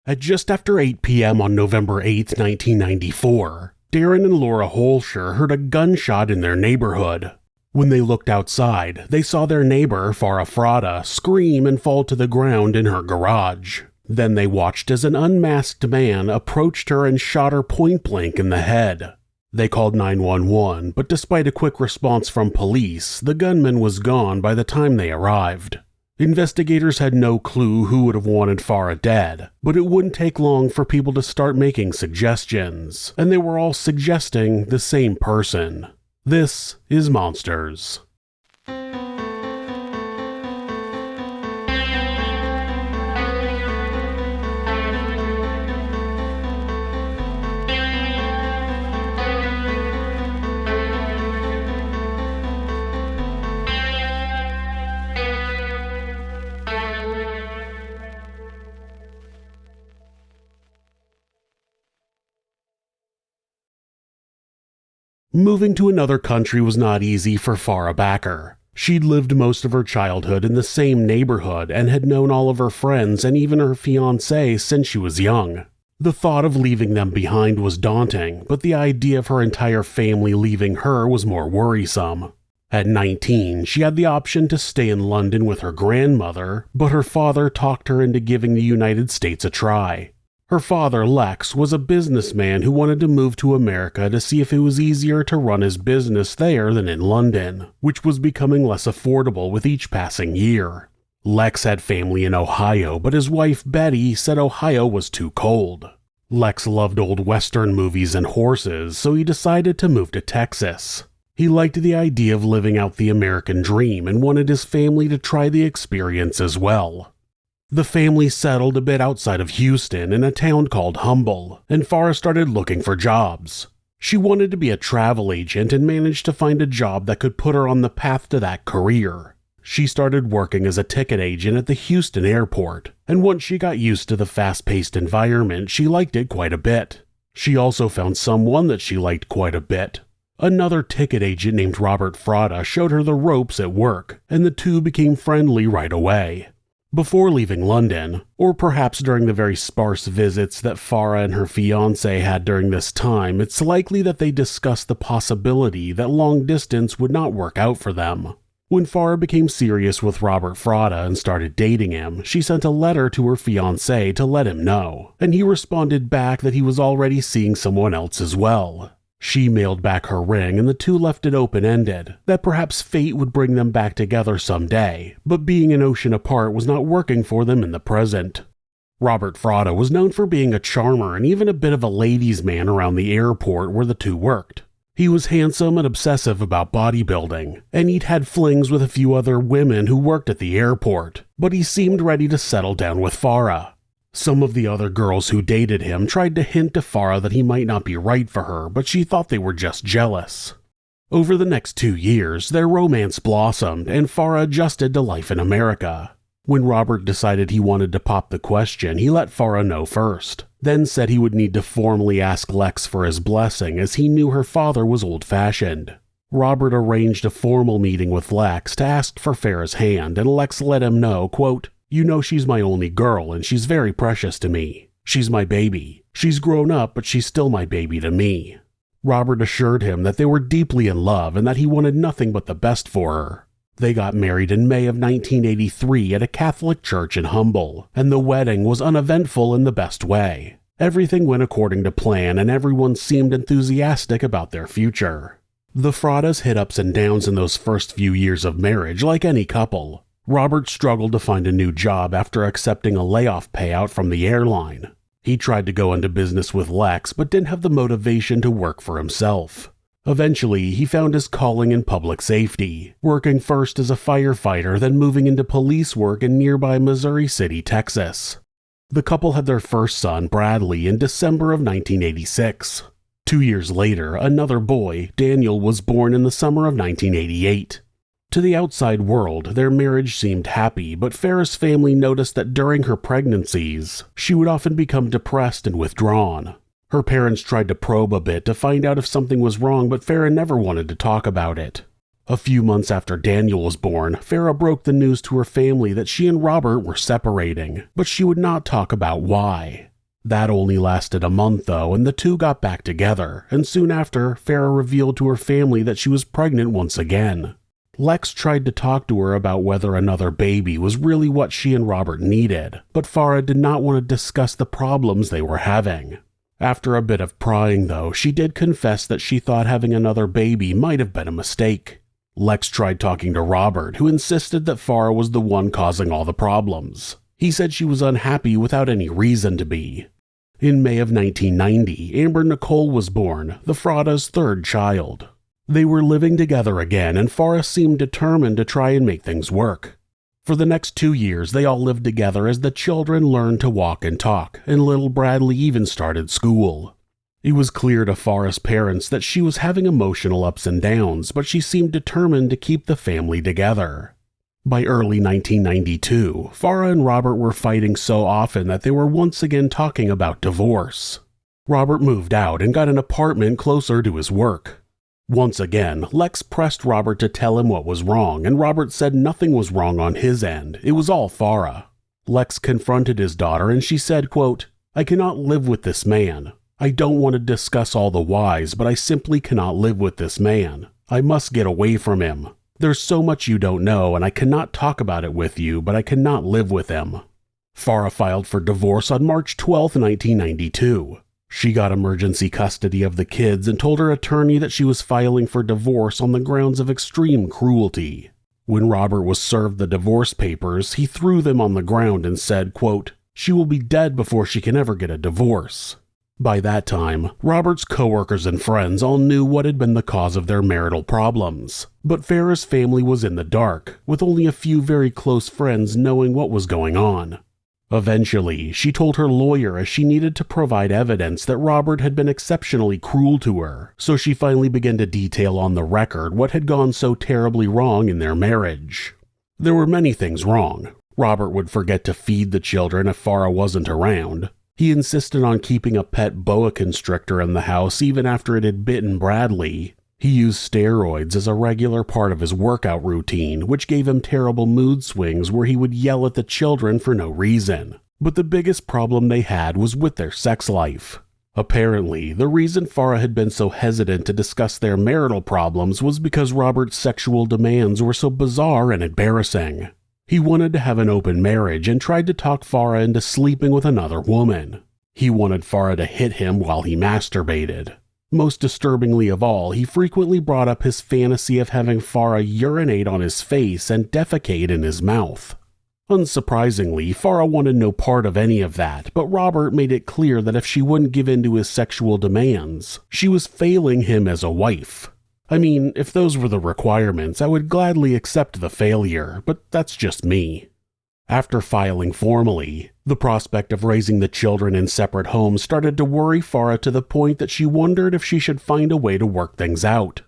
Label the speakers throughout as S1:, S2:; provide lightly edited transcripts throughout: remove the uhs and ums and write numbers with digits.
S1: At just after 8 p.m. on November 8, 1994, Darren and Laura Holscher heard a gunshot in their neighborhood. When they looked outside, they saw their neighbor, Farrah Fratta, scream and fall to the ground in her garage. Then they watched as an unmasked man approached her and shot her point-blank in the head. They called 911, but despite a quick response from police, the gunman was gone by the time they arrived. Investigators had no clue who would have wanted Farrah dead, but it wouldn't take long for people to start making suggestions, and they were all suggesting the same person. This is Monsters. Moving to another country was not easy for Farrah Backer. She'd lived most of her childhood in the same neighborhood and had known all of her friends and even her fiancé since she was young. The thought of leaving them behind was daunting, but the idea of her entire family leaving her was more worrisome. At 19, she had the option to stay in London with her grandmother, but her father talked her into giving the United States a try. Her father, Lex, was a businessman who wanted to move to America to see if it was easier to run his business there than in London, which was becoming less affordable with each passing year. Lex had family in Ohio, but his wife, Betty, said Ohio was too cold. Lex loved old Western movies and horses, so he decided to move to Texas. He liked the idea of living out the American dream and wanted his family to try the experience as well. The family settled a bit outside of Houston in a town called Humble, and Farrah started looking for jobs. She wanted to be a travel agent and managed to find a job that could put her on the path to that career. She started working as a ticket agent at the Houston airport, and once she got used to the fast-paced environment, she liked it quite a bit. She also found someone that she liked quite a bit. Another ticket agent named Farrah Fratta showed her the ropes at work, and the two became friendly right away. Before leaving London, or perhaps during the very sparse visits that Farrah and her fiancé had during this time, it's likely that they discussed the possibility that long distance would not work out for them. When Farrah became serious with Farrah Fratta and started dating him, she sent a letter to her fiancé to let him know, and he responded back that he was already seeing someone else as well. She mailed back her ring and the two left it open-ended, that perhaps fate would bring them back together someday, but being an ocean apart was not working for them in the present. Farrah Fratta was known for being a charmer and even a bit of a ladies' man around the airport where the two worked. He was handsome and obsessive about bodybuilding, and he'd had flings with a few other women who worked at the airport, but he seemed ready to settle down with Farrah. Some of the other girls who dated him tried to hint to Farrah that he might not be right for her, but she thought they were just jealous. Over the next 2 years, their romance blossomed, and Farrah adjusted to life in America. When Robert decided he wanted to pop the question, he let Farrah know first, then said he would need to formally ask Lex for his blessing as he knew her father was old-fashioned. Robert arranged a formal meeting with Lex to ask for Farrah's hand, and Lex let him know, quote, "You know she's my only girl, and she's very precious to me. She's my baby. She's grown up, but she's still my baby to me." Robert assured him that they were deeply in love and that he wanted nothing but the best for her. They got married in May of 1983 at a Catholic church in Humble, and the wedding was uneventful in the best way. Everything went according to plan, and everyone seemed enthusiastic about their future. The Frattas hit ups and downs in those first few years of marriage like any couple. Robert struggled to find a new job after accepting a layoff payout from the airline. He tried to go into business with Lex, but didn't have the motivation to work for himself. Eventually, he found his calling in public safety, working first as a firefighter, then moving into police work in nearby Missouri City, Texas. The couple had their first son, Bradley, in December of 1986. 2 years later, another boy, Daniel, was born in the summer of 1988. To the outside world, their marriage seemed happy, but Farrah's family noticed that during her pregnancies, she would often become depressed and withdrawn. Her parents tried to probe a bit to find out if something was wrong, but Farrah never wanted to talk about it. A few months after Daniel was born, Farrah broke the news to her family that she and Robert were separating, but she would not talk about why. That only lasted a month though, and the two got back together, and soon after, Farrah revealed to her family that she was pregnant once again. Lex tried to talk to her about whether another baby was really what she and Robert needed, but Farrah did not want to discuss the problems they were having. After a bit of prying though, she did confess that she thought having another baby might have been a mistake. Lex tried talking to Robert, who insisted that Farrah was the one causing all the problems. He said she was unhappy without any reason to be. In May of 1990, Amber Nicole was born, the Fratta's third child. They were living together again, and Farrah seemed determined to try and make things work. For the next 2 years, they all lived together as the children learned to walk and talk, and little Bradley even started school. It was clear to Farrah's parents that she was having emotional ups and downs, but she seemed determined to keep the family together. By early 1992, Farrah and Robert were fighting so often that they were once again talking about divorce. Robert moved out and got an apartment closer to his work. Once again, Lex pressed Robert to tell him what was wrong, and Robert said nothing was wrong on his end, it was all Farrah. Lex confronted his daughter and she said, quote, "I cannot live with this man. I don't want to discuss all the whys, but I simply cannot live with this man. I must get away from him. There's so much you don't know, and I cannot talk about it with you, but I cannot live with him." Farrah filed for divorce on March 12, 1992. She got emergency custody of the kids and told her attorney that she was filing for divorce on the grounds of extreme cruelty. When Robert was served the divorce papers, he threw them on the ground and said, quote, "She will be dead before she can ever get a divorce." By that time, Robert's coworkers and friends all knew what had been the cause of their marital problems, but Farrah's family was in the dark, with only a few very close friends knowing what was going on. Eventually, she told her lawyer as she needed to provide evidence that Robert had been exceptionally cruel to her, so she finally began to detail on the record what had gone so terribly wrong in their marriage. There were many things wrong. Robert would forget to feed the children if Farrah wasn't around. He insisted on keeping a pet boa constrictor in the house even after it had bitten Bradley. He used steroids as a regular part of his workout routine, which gave him terrible mood swings where he would yell at the children for no reason. But the biggest problem they had was with their sex life. Apparently, the reason Farrah had been so hesitant to discuss their marital problems was because Robert's sexual demands were so bizarre and embarrassing. He wanted to have an open marriage and tried to talk Farrah into sleeping with another woman. He wanted Farrah to hit him while he masturbated. Most disturbingly of all, he frequently brought up his fantasy of having Farrah urinate on his face and defecate in his mouth. Unsurprisingly, Farrah wanted no part of any of that, but Robert made it clear that if she wouldn't give in to his sexual demands, she was failing him as a wife. I mean, if those were the requirements, I would gladly accept the failure, but that's just me. After filing formally, the prospect of raising the children in separate homes started to worry Farrah to the point that she wondered if she should find a way to work things out.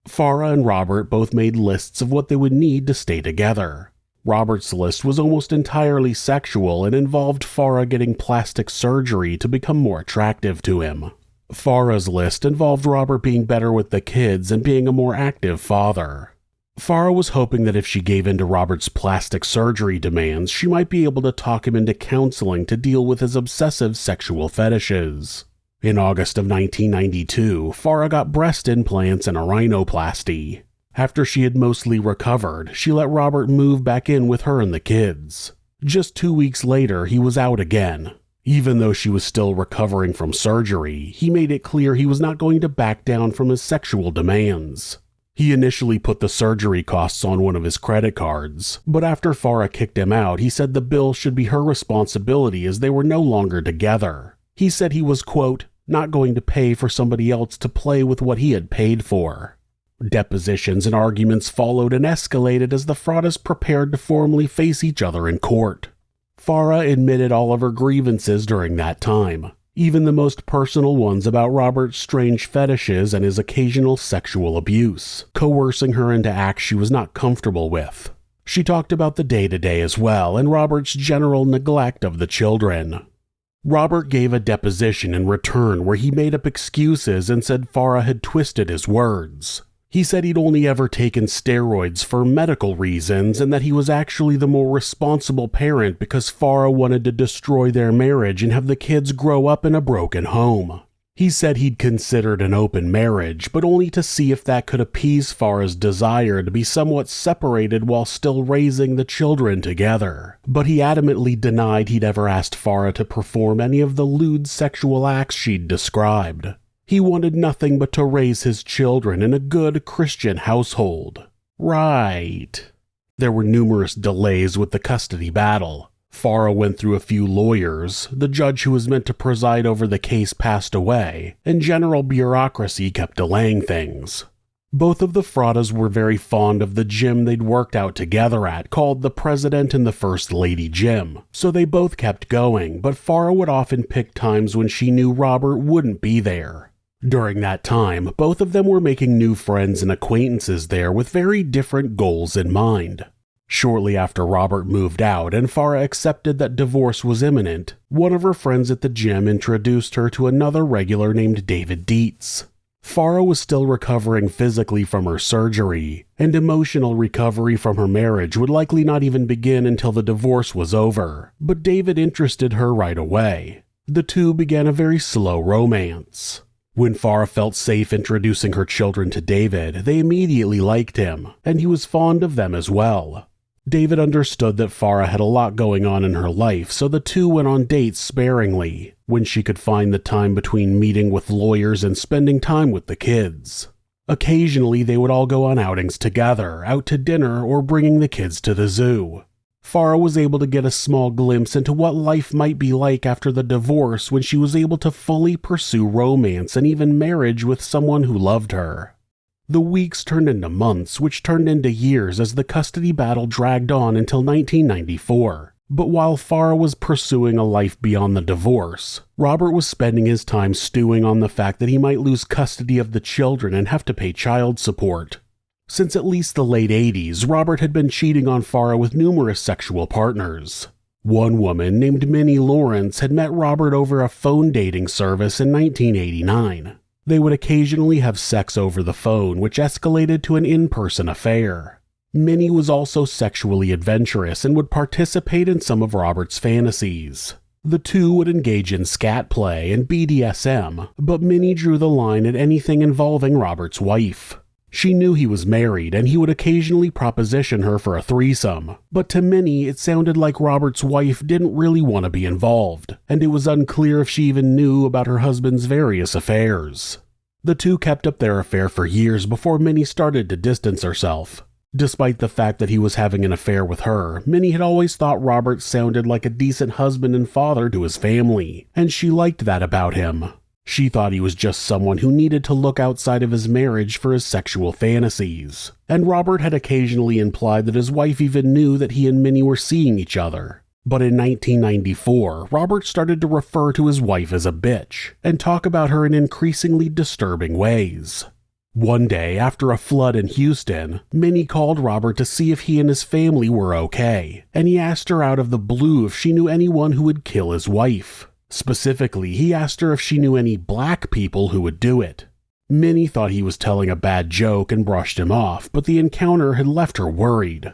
S1: Farrah and Robert both made lists of what they would need to stay together. Robert's list was almost entirely sexual and involved Farrah getting plastic surgery to become more attractive to him. Farrah's list involved Robert being better with the kids and being a more active father. Farrah was hoping that if she gave in to Robert's plastic surgery demands, she might be able to talk him into counseling to deal with his obsessive sexual fetishes. In August of 1992, Farrah got breast implants and a rhinoplasty. After she had mostly recovered, she let Robert move back in with her and the kids. Just 2 weeks later, he was out again. Even though she was still recovering from surgery, he made it clear he was not going to back down from his sexual demands. He initially put the surgery costs on one of his credit cards, but after Farrah kicked him out, he said the bill should be her responsibility as they were no longer together. He said he was, quote, not going to pay for somebody else to play with what he had paid for. Depositions and arguments followed and escalated as the Frattas prepared to formally face each other in court. Farrah admitted all of her grievances during that time, even the most personal ones about Robert's strange fetishes and his occasional sexual abuse, coercing her into acts she was not comfortable with. She talked about the day-to-day as well and Robert's general neglect of the children. Robert gave a deposition in return where he made up excuses and said Farrah had twisted his words. He said he'd only ever taken steroids for medical reasons and that he was actually the more responsible parent because Farrah wanted to destroy their marriage and have the kids grow up in a broken home. He said he'd considered an open marriage, but only to see if that could appease Farrah's desire to be somewhat separated while still raising the children together. But he adamantly denied he'd ever asked Farrah to perform any of the lewd sexual acts she'd described. He wanted nothing but to raise his children in a good Christian household. Right. There were numerous delays with the custody battle. Farrah went through a few lawyers, the judge who was meant to preside over the case passed away, and general bureaucracy kept delaying things. Both of the Frattas were very fond of the gym they'd worked out together at, called the President and the First Lady Gym, so they both kept going, but Farrah would often pick times when she knew Robert wouldn't be there. During that time, both of them were making new friends and acquaintances there with very different goals in mind. Shortly after Robert moved out and Farrah accepted that divorce was imminent, one of her friends at the gym introduced her to another regular named David Dietz. Farrah was still recovering physically from her surgery, and emotional recovery from her marriage would likely not even begin until the divorce was over, but David interested her right away. The two began a very slow romance. When Farrah felt safe introducing her children to David, they immediately liked him, and he was fond of them as well. David understood that Farrah had a lot going on in her life, so the two went on dates sparingly, when she could find the time between meeting with lawyers and spending time with the kids. Occasionally, they would all go on outings together, out to dinner or bringing the kids to the zoo. Farrah was able to get a small glimpse into what life might be like after the divorce when she was able to fully pursue romance and even marriage with someone who loved her. The weeks turned into months, which turned into years as the custody battle dragged on until 1994. But while Farrah was pursuing a life beyond the divorce, Robert was spending his time stewing on the fact that he might lose custody of the children and have to pay child support. Since at least the late 80s, Robert had been cheating on Farrah with numerous sexual partners. One woman named Minnie Lawrence had met Robert over a phone dating service in 1989. They would occasionally have sex over the phone, which escalated to an in-person affair. Minnie was also sexually adventurous and would participate in some of Robert's fantasies. The two would engage in scat play and BDSM, but Minnie drew the line at anything involving Robert's wife. She knew he was married, and he would occasionally proposition her for a threesome, but to Minnie it sounded like Robert's wife didn't really want to be involved, and it was unclear if she even knew about her husband's various affairs. The two kept up their affair for years before Minnie started to distance herself. Despite the fact that he was having an affair with her, Minnie had always thought Robert sounded like a decent husband and father to his family, and she liked that about him. She thought he was just someone who needed to look outside of his marriage for his sexual fantasies, and Robert had occasionally implied that his wife even knew that he and Minnie were seeing each other. But in 1994, Robert started to refer to his wife as a bitch, and talk about her in increasingly disturbing ways. One day, after a flood in Houston, Minnie called Robert to see if he and his family were okay, and he asked her out of the blue if she knew anyone who would kill his wife. Specifically, he asked her if she knew any black people who would do it. Minnie thought he was telling a bad joke and brushed him off, but the encounter had left her worried.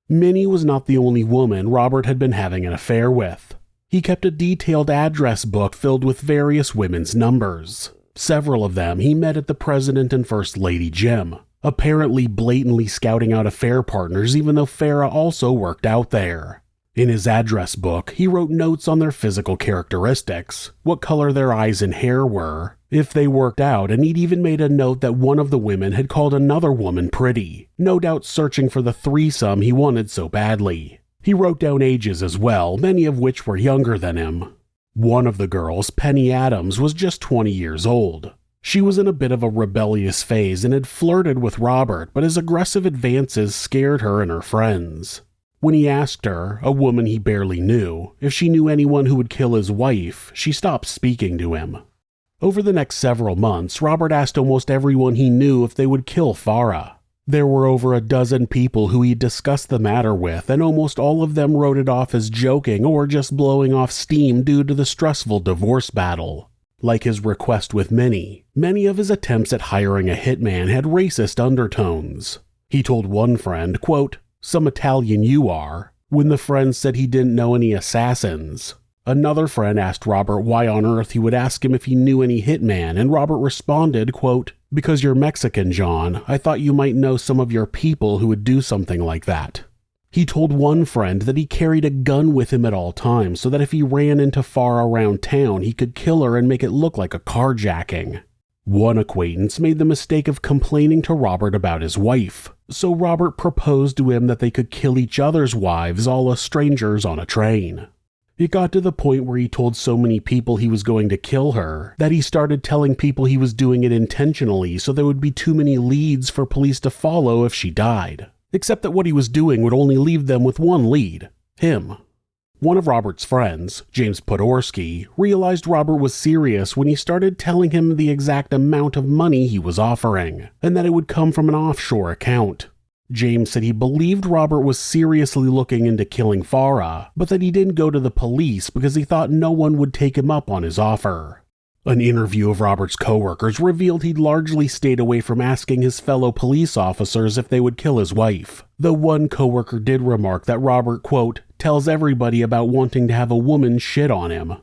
S1: Minnie was not the only woman Robert had been having an affair with. He kept a detailed address book filled with various women's numbers. Several of them he met at the President and First Lady Gym, apparently blatantly scouting out affair partners even though Farrah also worked out there. In his address book, he wrote notes on their physical characteristics, what color their eyes and hair were, if they worked out, and he'd even made a note that one of the women had called another woman pretty, no doubt searching for the threesome he wanted so badly. He wrote down ages as well, many of which were younger than him. One of the girls, Penny Adams, was just 20 years old. She was in a bit of a rebellious phase and had flirted with Robert, but his aggressive advances scared her and her friends. When he asked her, a woman he barely knew, if she knew anyone who would kill his wife, she stopped speaking to him. Over the next several months, Robert asked almost everyone he knew if they would kill Farrah. There were over a dozen people who he discussed the matter with, and almost all of them wrote it off as joking or just blowing off steam due to the stressful divorce battle. Like his request with Minnie, many of his attempts at hiring a hitman had racist undertones. He told one friend, quote, "Some Italian you are," when the friend said he didn't know any assassins. Another friend asked Robert why on earth he would ask him if he knew any hitman, and Robert responded, quote, "Because you're Mexican, John. I thought you might know some of your people who would do something like that." He told one friend that he carried a gun with him at all times so that if he ran into Farrah around town, he could kill her and make it look like a carjacking. One acquaintance made the mistake of complaining to Robert about his wife, so Robert proposed to him that they could kill each other's wives, all as strangers on a train. It got to the point where he told so many people he was going to kill her that he started telling people he was doing it intentionally so there would be too many leads for police to follow if she died. Except that what he was doing would only leave them with one lead: him. One of Robert's friends, James Podorski, realized Robert was serious when he started telling him the exact amount of money he was offering, and that it would come from an offshore account. James said he believed Robert was seriously looking into killing Farrah, but that he didn't go to the police because he thought no one would take him up on his offer. An interview of Robert's coworkers revealed he'd largely stayed away from asking his fellow police officers if they would kill his wife, though one coworker did remark that Robert, quote, "tells everybody about wanting to have a woman shit on him."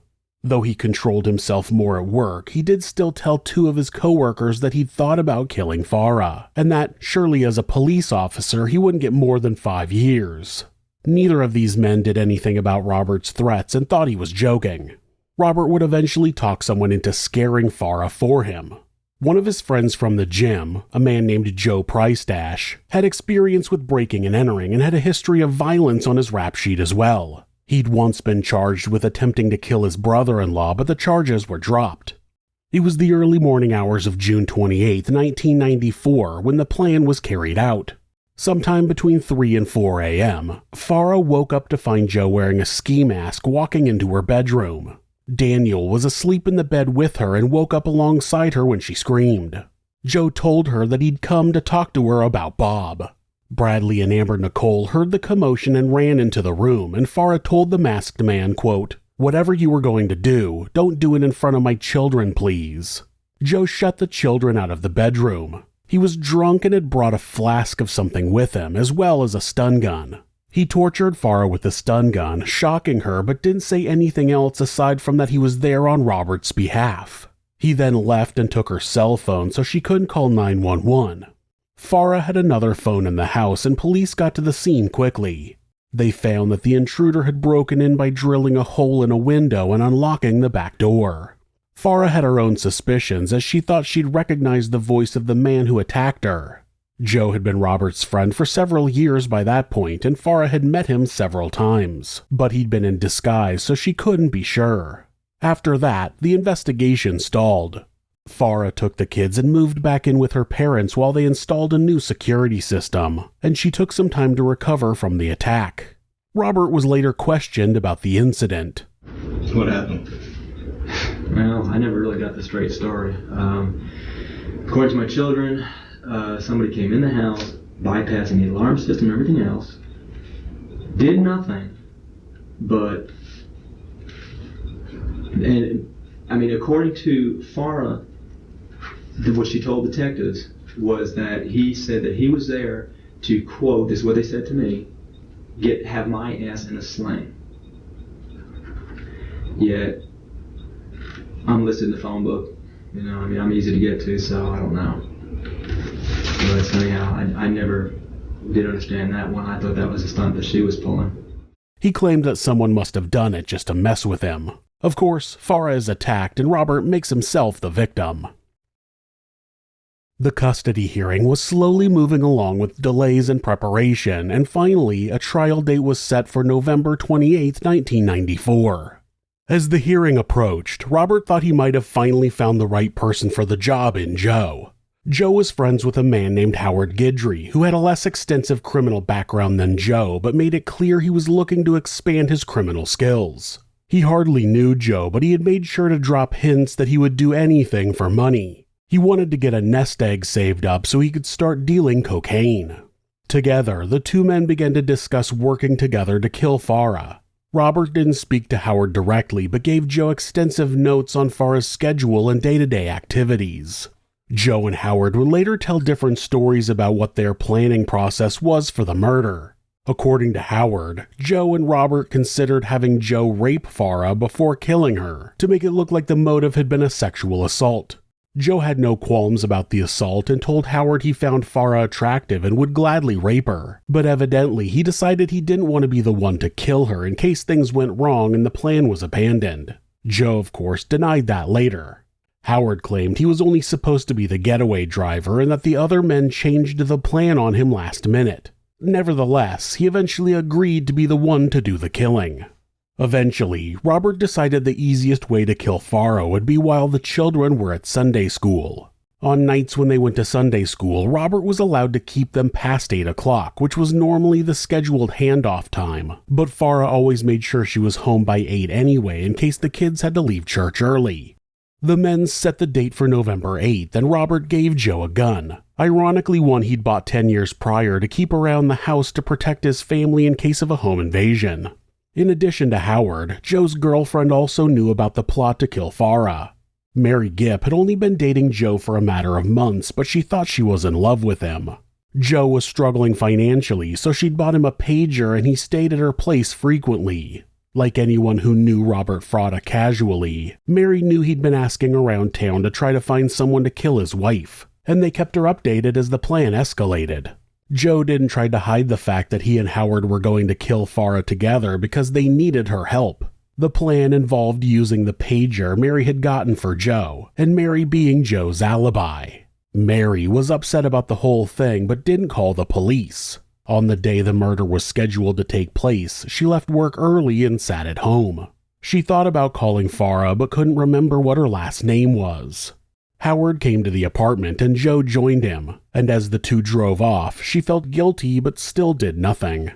S1: Though he controlled himself more at work, he did still tell two of his coworkers that he'd thought about killing Farrah, and that, surely as a police officer, he wouldn't get more than 5 years. Neither of these men did anything about Robert's threats and thought he was joking. Robert would eventually talk someone into scaring Farrah for him. One of his friends from the gym, a man named Joe Pricedash, had experience with breaking and entering and had a history of violence on his rap sheet as well. He'd once been charged with attempting to kill his brother-in-law, but the charges were dropped. It was the early morning hours of June 28, 1994, when the plan was carried out. Sometime between 3 and 4 a.m., Farrah woke up to find Joe wearing a ski mask walking into her bedroom. Daniel was asleep in the bed with her and woke up alongside her when she screamed. Joe told her that he'd come to talk to her about Bob. Bradley and Amber Nicole heard the commotion and ran into the room, and Farrah told the masked man, quote, "Whatever you were going to do, don't do it in front of my children, please." Joe shut the children out of the bedroom. He was drunk and had brought a flask of something with him, as well as a stun gun. He tortured Farrah with the stun gun, shocking her, but didn't say anything else aside from that he was there on Robert's behalf. He then left and took her cell phone so she couldn't call 911. Farrah had another phone in the house and police got to the scene quickly. They found that the intruder had broken in by drilling a hole in a window and unlocking the back door. Farrah had her own suspicions as she thought she'd recognized the voice of the man who attacked her. Joe had been Robert's friend for several years by that point, and Farrah had met him several times, but he'd been in disguise so she couldn't be sure. After that, the investigation stalled. Farrah took the kids and moved back in with her parents while they installed a new security system, and she took some time to recover from the attack. Robert was later questioned about the incident.
S2: What happened?
S3: Well, I never really got the straight story. According to my children, somebody came in the house, bypassing the alarm system and everything else, did nothing, but, according to Farrah, what she told detectives was that he said that he was there to, quote, this is what they said to me, have my ass in a sling. Yet, I'm listed in the phone book, I'm easy to get to, so I don't know. But anyhow, I never did understand that one. I thought that was a stunt that she was pulling.
S1: He claimed that someone must have done it just to mess with him. Of course, Farrah is attacked and Robert makes himself the victim. The custody hearing was slowly moving along with delays in preparation, and finally, a trial date was set for November 28, 1994. As the hearing approached, Robert thought he might have finally found the right person for the job in Joe. Joe was friends with a man named Howard Guidry, who had a less extensive criminal background than Joe, but made it clear he was looking to expand his criminal skills. He hardly knew Joe, but he had made sure to drop hints that he would do anything for money. He wanted to get a nest egg saved up so he could start dealing cocaine. Together, the two men began to discuss working together to kill Farrah. Robert didn't speak to Howard directly but gave Joe extensive notes on Farrah's schedule and day-to-day activities. Joe and Howard would later tell different stories about what their planning process was for the murder. According to Howard, Joe and Robert considered having Joe rape Farrah before killing her to make it look like the motive had been a sexual assault. Joe had no qualms about the assault and told Howard he found Farrah attractive and would gladly rape her, but evidently he decided he didn't want to be the one to kill her in case things went wrong and the plan was abandoned. Joe, of course, denied that later. Howard claimed he was only supposed to be the getaway driver and that the other men changed the plan on him last minute. Nevertheless, he eventually agreed to be the one to do the killing. Eventually, Robert decided the easiest way to kill Farrah would be while the children were at Sunday school. On nights when they went to Sunday school, Robert was allowed to keep them past 8 o'clock, which was normally the scheduled handoff time, but Farrah always made sure she was home by 8 anyway in case the kids had to leave church early. The men set the date for November 8th, and Robert gave Joe a gun, ironically one he'd bought 10 years prior to keep around the house to protect his family in case of a home invasion. In addition to Howard, Joe's girlfriend also knew about the plot to kill Farrah. Mary Gipp had only been dating Joe for a matter of months, but she thought she was in love with him. Joe was struggling financially, so she'd bought him a pager and he stayed at her place frequently. Like anyone who knew Robert Fratta casually, Mary knew he'd been asking around town to try to find someone to kill his wife, and they kept her updated as the plan escalated. Joe didn't try to hide the fact that he and Howard were going to kill Farrah together because they needed her help. The plan involved using the pager Mary had gotten for Joe, and Mary being Joe's alibi. Mary was upset about the whole thing but didn't call the police. On the day the murder was scheduled to take place, she left work early and sat at home. She thought about calling Farrah but couldn't remember what her last name was. Howard came to the apartment and Joe joined him, and as the two drove off, she felt guilty but still did nothing.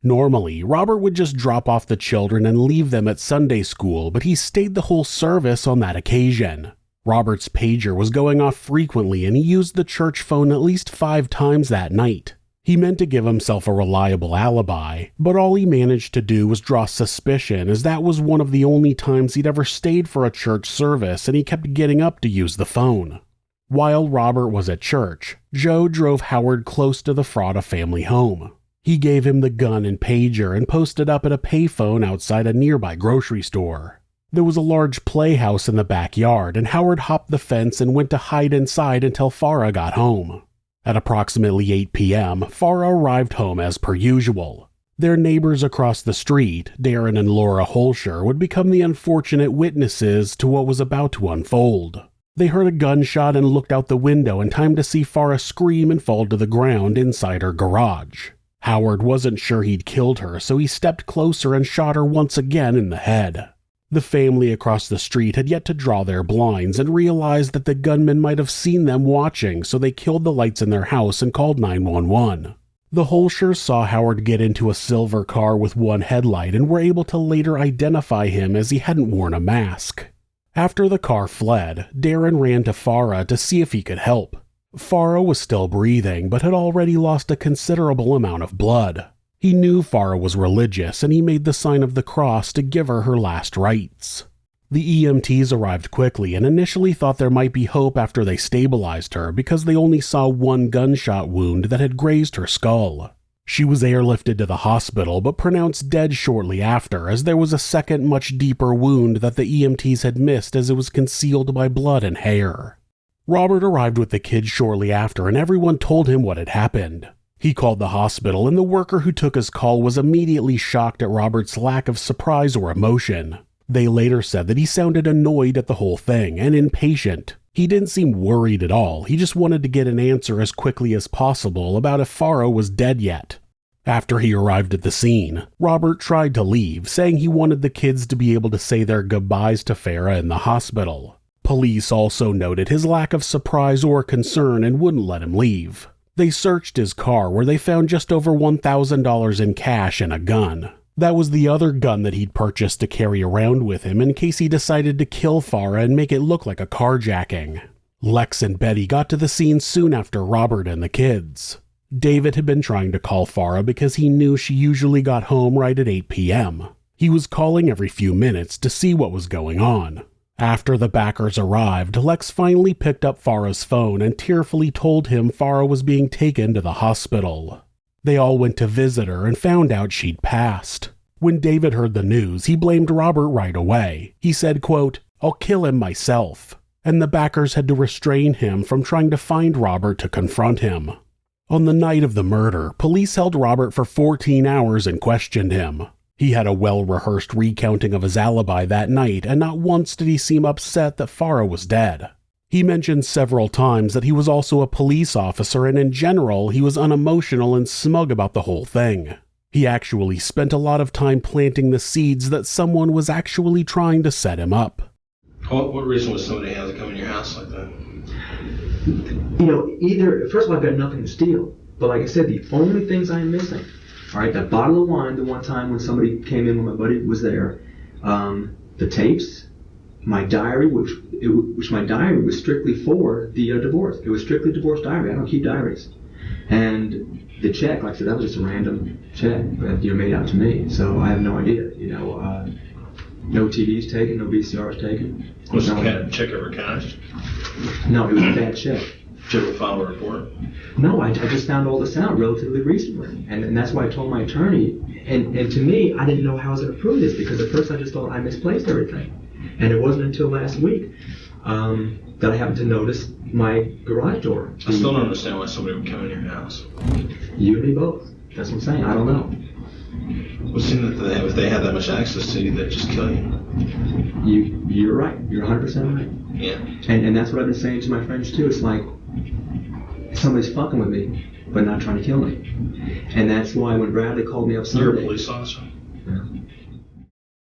S1: Normally, Robert would just drop off the children and leave them at Sunday school, but he stayed the whole service on that occasion. Robert's pager was going off frequently and he used the church phone at least 5 times that night. He meant to give himself a reliable alibi, but all he managed to do was draw suspicion as that was one of the only times he'd ever stayed for a church service and he kept getting up to use the phone. While Robert was at church, Joe drove Howard close to the Fratta family home. He gave him the gun and pager and posted up at a payphone outside a nearby grocery store. There was a large playhouse in the backyard and Howard hopped the fence and went to hide inside until Farrah got home. At approximately 8 p.m., Farrah arrived home as per usual. Their neighbors across the street, Darren and Laura Holscher, would become the unfortunate witnesses to what was about to unfold. They heard a gunshot and looked out the window in time to see Farrah scream and fall to the ground inside her garage. Howard wasn't sure he'd killed her, so he stepped closer and shot her once again in the head. The family across the street had yet to draw their blinds and realized that the gunman might have seen them watching, so they killed the lights in their house and called 911. The Holschers saw Howard get into a silver car with one headlight and were able to later identify him as he hadn't worn a mask. After the car fled, Darren ran to Farrah to see if he could help. Farrah was still breathing, but had already lost a considerable amount of blood. He knew Farrah was religious, and he made the sign of the cross to give her her last rites. The EMTs arrived quickly and initially thought there might be hope after they stabilized her because they only saw one gunshot wound that had grazed her skull. She was airlifted to the hospital but pronounced dead shortly after, as there was a second much deeper wound that the EMTs had missed as it was concealed by blood and hair. Robert arrived with the kids shortly after and everyone told him what had happened. He called the hospital and the worker who took his call was immediately shocked at Robert's lack of surprise or emotion. They later said that he sounded annoyed at the whole thing and impatient. He didn't seem worried at all, he just wanted to get an answer as quickly as possible about if Farrah was dead yet. After he arrived at the scene, Robert tried to leave, saying he wanted the kids to be able to say their goodbyes to Farrah in the hospital. Police also noted his lack of surprise or concern and wouldn't let him leave. They searched his car where they found just over $1,000 in cash and a gun. That was the other gun that he'd purchased to carry around with him in case he decided to kill Farrah and make it look like a carjacking. Lex and Betty got to the scene soon after Robert and the kids. David had been trying to call Farrah because he knew she usually got home right at 8 p.m. He was calling every few minutes to see what was going on. After the backers arrived, Lex finally picked up Farrah's phone and tearfully told him Farrah was being taken to the hospital. They all went to visit her and found out she'd passed. When David heard the news, he blamed Robert right away. He said, quote, "I'll kill him myself." And the backers had to restrain him from trying to find Robert to confront him. On the night of the murder, police held Robert for 14 hours and questioned him. He had a well-rehearsed recounting of his alibi that night, and not once did he seem upset that Farrah was dead. He mentioned several times that he was also a police officer, and in general, he was unemotional and smug about the whole thing. He actually spent a lot of time planting the seeds that someone was actually trying to set him up.
S2: What reason would somebody have to come in your house like that?
S3: Either, first of all, I've got nothing to steal. But like I said, the only ththings I'm missing, all right, that bottle of wine the one time when somebody came in when my buddy was there, the tapes, my diary, which my diary was strictly for the divorce. It was strictly divorce diary. I don't keep diaries. And the check, like I said, that was just a random check that made out to me. So I have no idea. No TVs taken, no VCRs taken.
S2: Was the check ever cashed?
S3: No, it was a bad check.
S2: Did you ever file a report?
S3: No, I just found all this out relatively recently. And that's why I told my attorney. And to me, I didn't know how I was going to prove this because at first I just thought I misplaced everything. And it wasn't until last week that I happened to notice my garage door.
S2: I still don't understand why somebody would come in your house.
S3: You and me both. That's what I'm saying. I don't know.
S2: It would seem that if they had that much access to you, they'd just kill you.
S3: You're right. You're 100% right.
S2: Yeah.
S3: And that's what I've been saying to my friends too. It's like somebody's fucking with me, but not trying to kill me. And that's why when Bradley called me up Sunday.
S2: You're a police officer?
S3: Yeah.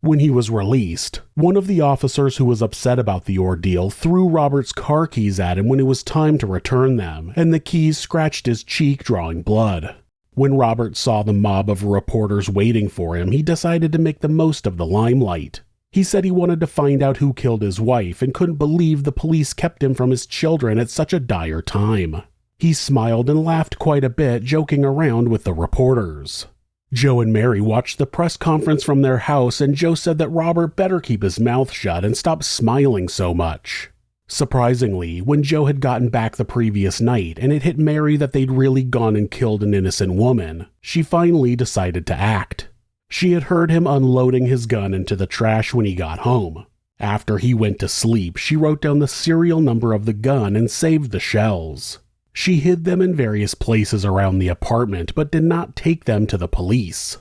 S1: When he was released, one of the officers who was upset about the ordeal threw Robert's car keys at him when it was time to return them, and the keys scratched his cheek, drawing blood. When Robert saw the mob of reporters waiting for him, he decided to make the most of the limelight. He said he wanted to find out who killed his wife and couldn't believe the police kept him from his children at such a dire time. He smiled and laughed quite a bit, joking around with the reporters. Joe and Mary watched the press conference from their house, and Joe said that Robert better keep his mouth shut and stop smiling so much. Surprisingly, when Joe had gotten back the previous night and it hit Mary that they'd really gone and killed an innocent woman, she finally decided to act. She had heard him unloading his gun into the trash when he got home. After he went to sleep, she wrote down the serial number of the gun and saved the shells. She hid them in various places around the apartment, but did not take them to the police.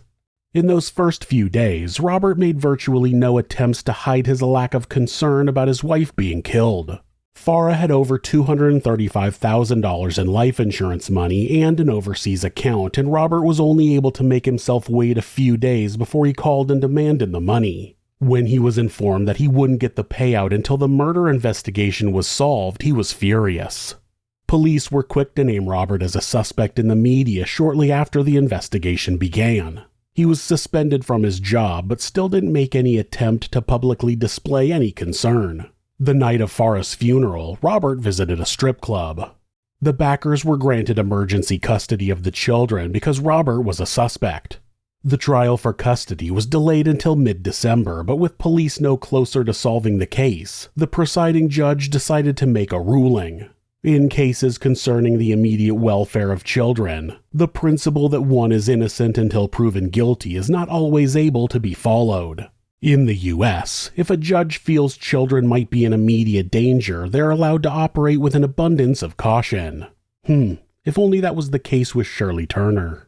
S1: In those first few days, Robert made virtually no attempts to hide his lack of concern about his wife being killed. Farrah had over $235,000 in life insurance money and an overseas account, and Robert was only able to make himself wait a few days before he called and demanded the money. When he was informed that he wouldn't get the payout until the murder investigation was solved, he was furious. Police were quick to name Robert as a suspect in the media shortly after the investigation began. He was suspended from his job, but still didn't make any attempt to publicly display any concern. The night of Farrah's funeral, Robert visited a strip club. The backers were granted emergency custody of the children because Robert was a suspect. The trial for custody was delayed until mid-December, but with police no closer to solving the case, the presiding judge decided to make a ruling. In cases concerning the immediate welfare of children, the principle that one is innocent until proven guilty is not always able to be followed. In the U.S., if a judge feels children might be in immediate danger, they're allowed to operate with an abundance of caution. If only that was the case with Shirley Turner.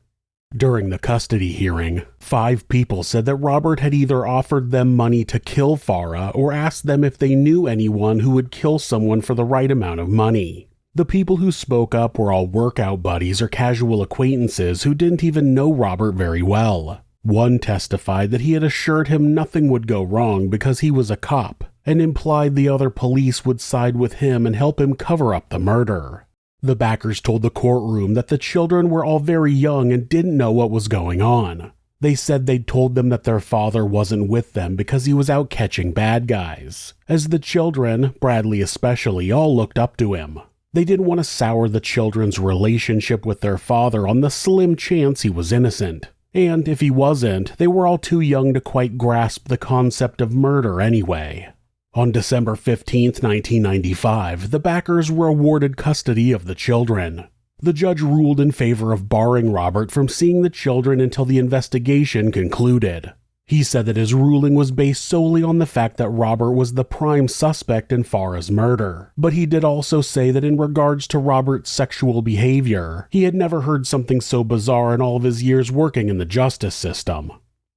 S1: During the custody hearing, 5 people said that Robert had either offered them money to kill Farrah or asked them if they knew anyone who would kill someone for the right amount of money. The people who spoke up were all workout buddies or casual acquaintances who didn't even know Robert very well. One testified that he had assured him nothing would go wrong because he was a cop, and implied the other police would side with him and help him cover up the murder. The backers told the courtroom that the children were all very young and didn't know what was going on. They said they'd told them that their father wasn't with them because he was out catching bad guys, as the children, Bradley especially, all looked up to him. They didn't want to sour the children's relationship with their father on the slim chance he was innocent. And if he wasn't, they were all too young to quite grasp the concept of murder anyway. On December 15, 1995, the Backers were awarded custody of the children. The judge ruled in favor of barring Robert from seeing the children until the investigation concluded. He said that his ruling was based solely on the fact that Robert was the prime suspect in Farrah's murder, but he did also say that in regards to Robert's sexual behavior, he had never heard something so bizarre in all of his years working in the justice system.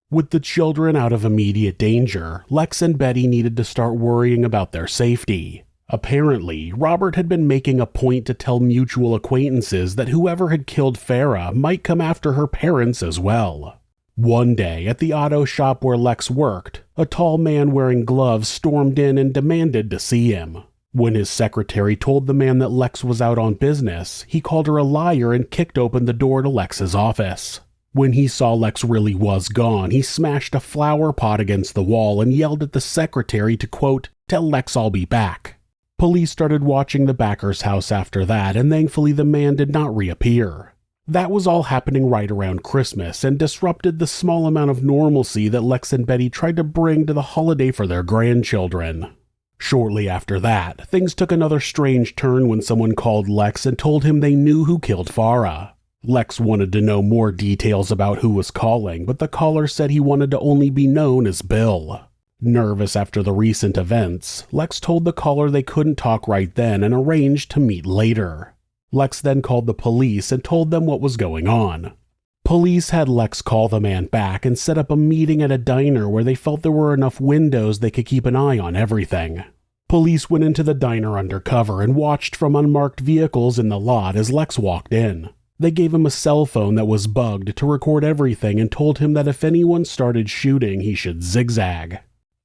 S1: With the children out of immediate danger, Lex and Betty needed to start worrying about their safety. Apparently, Robert had been making a point to tell mutual acquaintances that whoever had killed Farrah might come after her parents as well. One day, at the auto shop where Lex worked, a tall man wearing gloves stormed in and demanded to see him. When his secretary told the man that Lex was out on business, he called her a liar and kicked open the door to Lex's office. When he saw Lex really was gone, he smashed a flower pot against the wall and yelled at the secretary to, quote, "Tell Lex I'll be back." Police started watching the Backers' house after that, and thankfully the man did not reappear. That was all happening right around Christmas and disrupted the small amount of normalcy that Lex and Betty tried to bring to the holiday for their grandchildren. Shortly after that, things took another strange turn when someone called Lex and told him they knew who killed Farrah. Lex wanted to know more details about who was calling, but the caller said he wanted to only be known as Bill. Nervous after the recent events, Lex told the caller they couldn't talk right then and arranged to meet later. Lex then called the police and told them what was going on. Police had Lex call the man back and set up a meeting at a diner where they felt there were enough windows they could keep an eye on everything. Police went into the diner undercover and watched from unmarked vehicles in the lot as Lex walked in. They gave him a cell phone that was bugged to record everything and told him that if anyone started shooting, he should zigzag.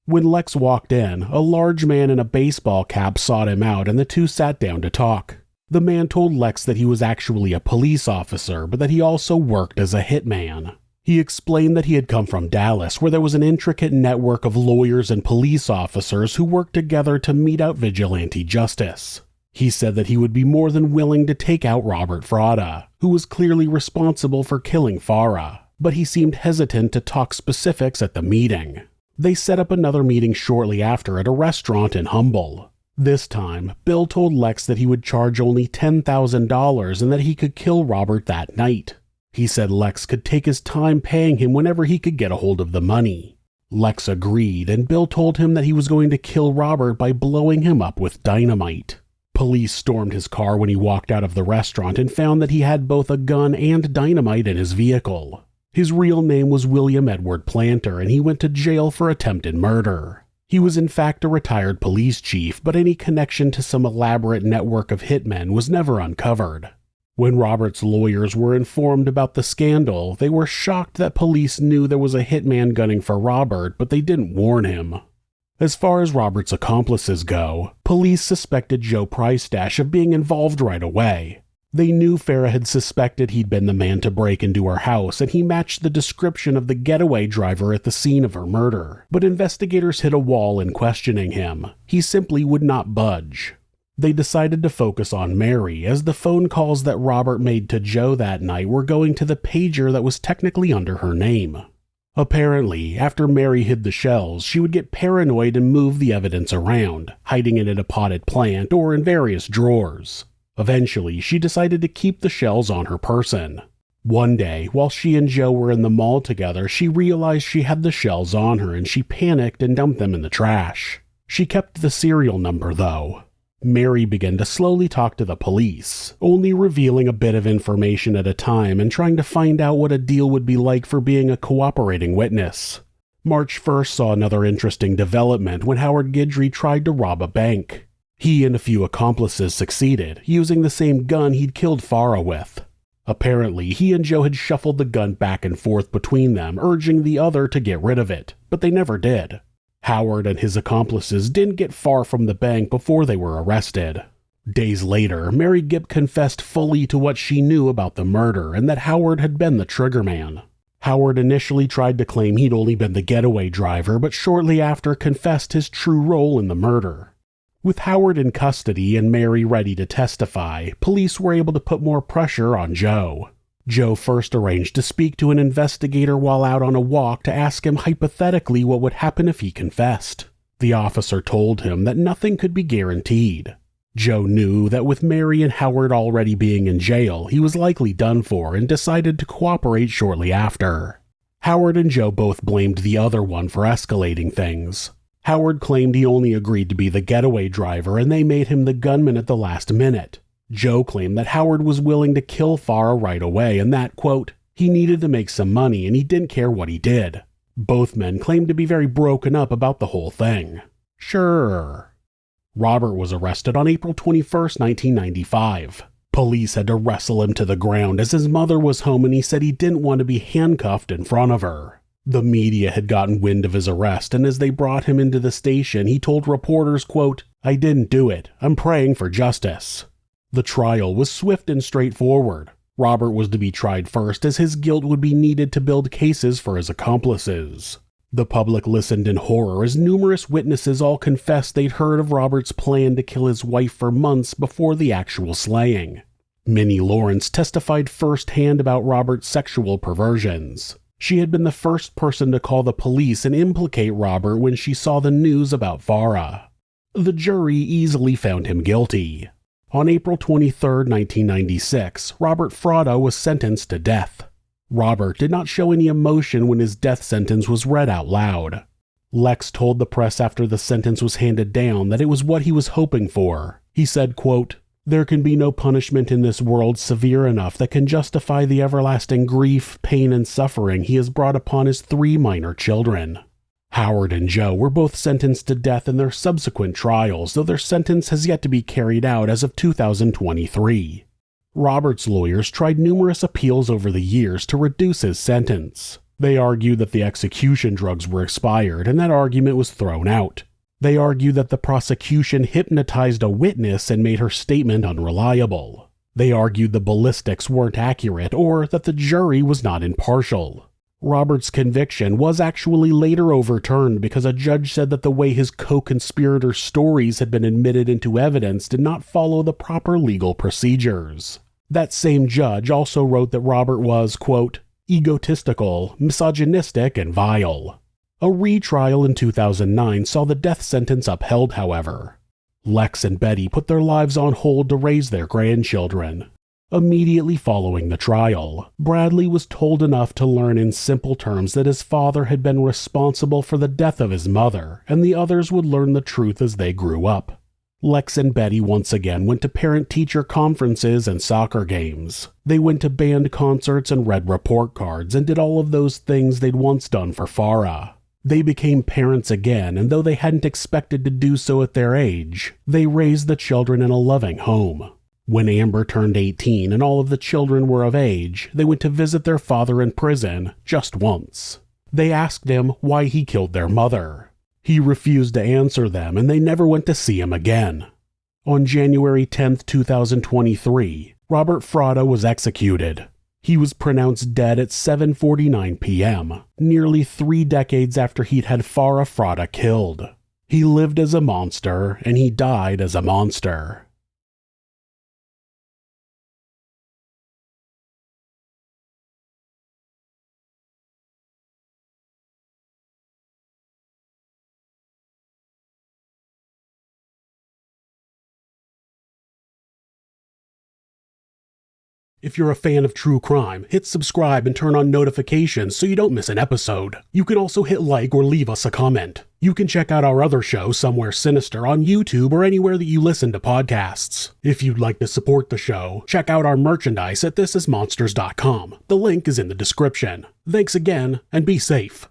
S1: When Lex walked in, a large man in a baseball cap sought him out and the two sat down to talk. The man told Lex that he was actually a police officer, but that he also worked as a hitman. He explained that he had come from Dallas, where there was an intricate network of lawyers and police officers who worked together to mete out vigilante justice. He said that he would be more than willing to take out Robert Fratta, who was clearly responsible for killing Farrah, but he seemed hesitant to talk specifics at the meeting. They set up another meeting shortly after at a restaurant in Humble. This time, Bill told Lex that he would charge only $10,000 and that he could kill Robert that night. He said Lex could take his time paying him whenever he could get a hold of the money. Lex agreed, and Bill told him that he was going to kill Robert by blowing him up with dynamite. Police stormed his car when he walked out of the restaurant and found that he had both a gun and dynamite in his vehicle. His real name was William Edward Planter, and he went to jail for attempted murder. He was in fact a retired police chief, but any connection to some elaborate network of hitmen was never uncovered. When Robert's lawyers were informed about the scandal, they were shocked that police knew there was a hitman gunning for Robert, but they didn't warn him. As far as Robert's accomplices go, police suspected Joe Pricedash of being involved right away. They knew Farrah had suspected he'd been the man to break into her house, and he matched the description of the getaway driver at the scene of her murder. But investigators hit a wall in questioning him. He simply would not budge. They decided to focus on Mary, as the phone calls that Robert made to Joe that night were going to the pager that was technically under her name. Apparently, after Mary hid the shells, she would get paranoid and move the evidence around, hiding it in a potted plant or in various drawers. Eventually, she decided to keep the shells on her person. One day, while she and Joe were in the mall together, she realized she had the shells on her and she panicked and dumped them in the trash. She kept the serial number, though. Mary began to slowly talk to the police, only revealing a bit of information at a time and trying to find out what a deal would be like for being a cooperating witness. March 1st saw another interesting development when Howard Guidry tried to rob a bank. He and a few accomplices succeeded, using the same gun he'd killed Farrah with. Apparently, he and Joe had shuffled the gun back and forth between them, urging the other to get rid of it, but they never did. Howard and his accomplices didn't get far from the bank before they were arrested. Days later, Mary Gipp confessed fully to what she knew about the murder and that Howard had been the triggerman. Howard initially tried to claim he'd only been the getaway driver, but shortly after confessed his true role in the murder. With Howard in custody and Mary ready to testify, police were able to put more pressure on Joe. Joe first arranged to speak to an investigator while out on a walk to ask him hypothetically what would happen if he confessed. The officer told him that nothing could be guaranteed. Joe knew that with Mary and Howard already being in jail, he was likely done for and decided to cooperate shortly after. Howard and Joe both blamed the other one for escalating things. Howard claimed he only agreed to be the getaway driver and they made him the gunman at the last minute. Joe claimed that Howard was willing to kill Farrah right away and that, quote, he needed to make some money and he didn't care what he did. Both men claimed to be very broken up about the whole thing. Sure. Robert was arrested on April 21, 1995. Police had to wrestle him to the ground as his mother was home and he said he didn't want to be handcuffed in front of her. The media had gotten wind of his arrest and as they brought him into the station, he told reporters, quote, I didn't do it. I'm praying for justice. The trial was swift and straightforward. Robert was to be tried first as his guilt would be needed to build cases for his accomplices. The public listened in horror as numerous witnesses all confessed they'd heard of Robert's plan to kill his wife for months before the actual slaying. Minnie Lawrence testified firsthand about Robert's sexual perversions. She had been the first person to call the police and implicate Robert when she saw the news about Farrah. The jury easily found him guilty. On April 23, 1996, Robert Fratta was sentenced to death. Robert did not show any emotion when his death sentence was read out loud. Lex told the press after the sentence was handed down that it was what he was hoping for. He said, quote, there can be no punishment in this world severe enough that can justify the everlasting grief, pain, and suffering he has brought upon his 3 minor children. Howard and Joe were both sentenced to death in their subsequent trials, though their sentence has yet to be carried out as of 2023. Robert's lawyers tried numerous appeals over the years to reduce his sentence. They argued that the execution drugs were expired, and that argument was thrown out. They argued that the prosecution hypnotized a witness and made her statement unreliable. They argued the ballistics weren't accurate or that the jury was not impartial. Robert's conviction was actually later overturned because a judge said that the way his co-conspirator stories had been admitted into evidence did not follow the proper legal procedures. That same judge also wrote that Robert was, quote, egotistical, misogynistic, and vile. A retrial in 2009 saw the death sentence upheld, however. Lex and Betty put their lives on hold to raise their grandchildren. Immediately following the trial, Bradley was told enough to learn in simple terms that his father had been responsible for the death of his mother, and the others would learn the truth as they grew up. Lex and Betty once again went to parent-teacher conferences and soccer games. They went to band concerts and read report cards and did all of those things they'd once done for Farrah. They became parents again, and though they hadn't expected to do so at their age, they raised the children in a loving home. When Amber turned 18 and all of the children were of age, they went to visit their father in prison just once. They asked him why he killed their mother. He refused to answer them, and they never went to see him again. On January 10, 2023, Robert Fratta was executed. He was pronounced dead at 7:49 p.m., nearly 3 decades after he'd had Farrah Fratta killed. He lived as a monster, and he died as a monster. If you're a fan of true crime, hit subscribe and turn on notifications so you don't miss an episode. You can also hit like or leave us a comment. You can check out our other show, Somewhere Sinister, on YouTube or anywhere that you listen to podcasts. If you'd like to support the show, check out our merchandise at thisismonsters.com. The link is in the description. Thanks again, and be safe.